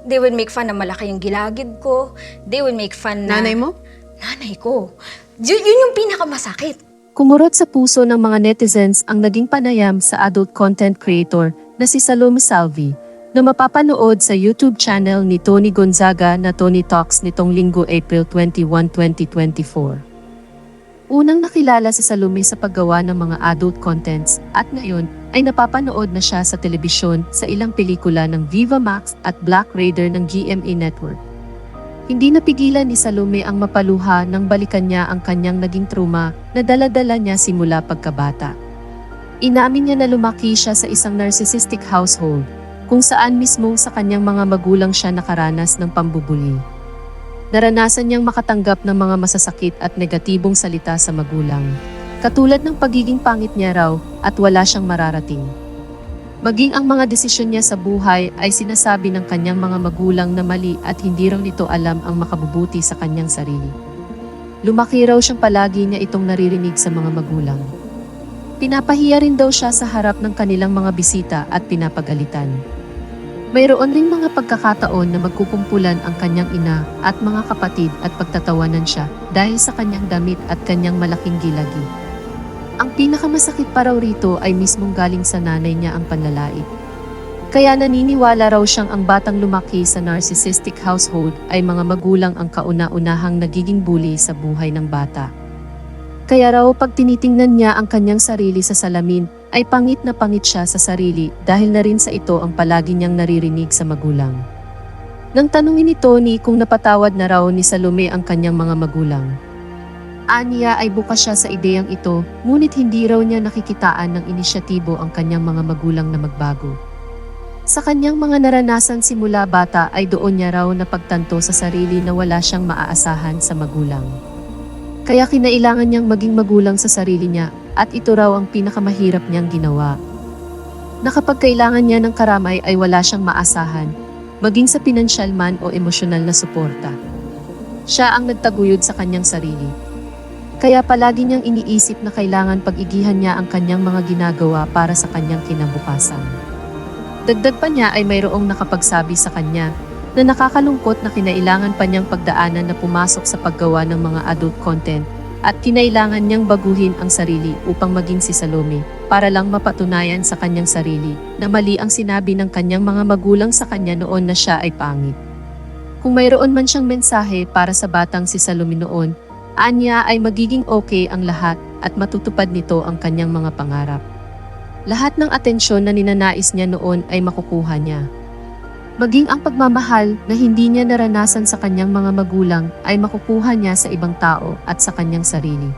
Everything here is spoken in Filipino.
They would make fun na malaki yung gilagid ko. They would make fun na... Nanay mo? Nanay ko. Yun yung pinakamasakit. Kumurot sa puso ng mga netizens ang naging panayam sa adult content creator na si Salome Salvi na mapapanood sa YouTube channel ni Tony Gonzaga na Tony Talks nitong linggo April 21, 2024. Unang nakilala si Salome sa paggawa ng mga adult contents at ngayon ay napapanood na siya sa telebisyon sa ilang pelikula ng Viva Max at Black Raider ng GMA Network. Hindi napigilan ni Salome ang mapaluha nang balikan niya ang kanyang naging trauma na dala-dala niya simula pagkabata. Inamin niya na lumaki siya sa isang narcissistic household, kung saan mismo sa kanyang mga magulang siya nakaranas ng pambubuli. Naranasan niyang makatanggap ng mga masasakit at negatibong salita sa magulang, katulad ng pagiging pangit niya raw at wala siyang mararating. Maging ang mga desisyon niya sa buhay ay sinasabi ng kanyang mga magulang na mali at hindi raw nito alam ang makabubuti sa kanyang sarili. Lumaki raw siyang palagi niya itong naririnig sa mga magulang. Pinapahiya rin daw siya sa harap ng kanilang mga bisita at pinapagalitan. Mayroon ring mga pagkakataon na magkukumpulan ang kanyang ina at mga kapatid at pagtatawanan siya dahil sa kanyang damit at kanyang malaking gilagi. Ang pinakamasakit pa raw rito ay mismong galing sa nanay niya ang panlalait. Kaya naniniwala raw siyang ang batang lumaki sa narcissistic household ay mga magulang ang kauna-unahang nagiging bully sa buhay ng bata. Kaya raw pag tinitingnan niya ang kanyang sarili sa salamin, ay pangit na pangit siya sa sarili dahil na rin sa ito ang palagi niyang naririnig sa magulang. Nang tanungin ni Tony kung napatawad na raw ni Salome ang kanyang mga magulang. Aniya ay bukas siya sa ideyang ito, ngunit hindi raw niya nakikitaan ng inisyatibo ang kanyang mga magulang na magbago. Sa kanyang mga naranasan simula bata ay doon niya raw napagtanto sa sarili na wala siyang maaasahan sa magulang. Kaya kinailangan niyang maging magulang sa sarili niya at ito raw ang pinakamahirap niyang ginawa. Na kapag kailangan niya ng karamay ay wala siyang maasahan, maging sa pinansyal man o emosyonal na suporta. Siya ang nagtaguyod sa kanyang sarili. Kaya palagi niyang iniisip na kailangan pag-igihan niya ang kanyang mga ginagawa para sa kanyang kinabukasan. Dagdag pa niya ay mayroong nakapagsabi sa kanya na nakakalungkot na kinailangan pa niyang pagdaanan na pumasok sa paggawa ng mga adult content at kinailangan niyang baguhin ang sarili upang maging si Salome para lang mapatunayan sa kanyang sarili na mali ang sinabi ng kanyang mga magulang sa kanya noon na siya ay pangit. Kung mayroon man siyang mensahe para sa batang si Salome noon, anya ay magiging okay ang lahat at matutupad nito ang kanyang mga pangarap. Lahat ng atensyon na ninanais niya noon ay makukuha niya. Maging ang pagmamahal na hindi niya naranasan sa kanyang mga magulang ay makukuha niya sa ibang tao at sa kanyang sarili.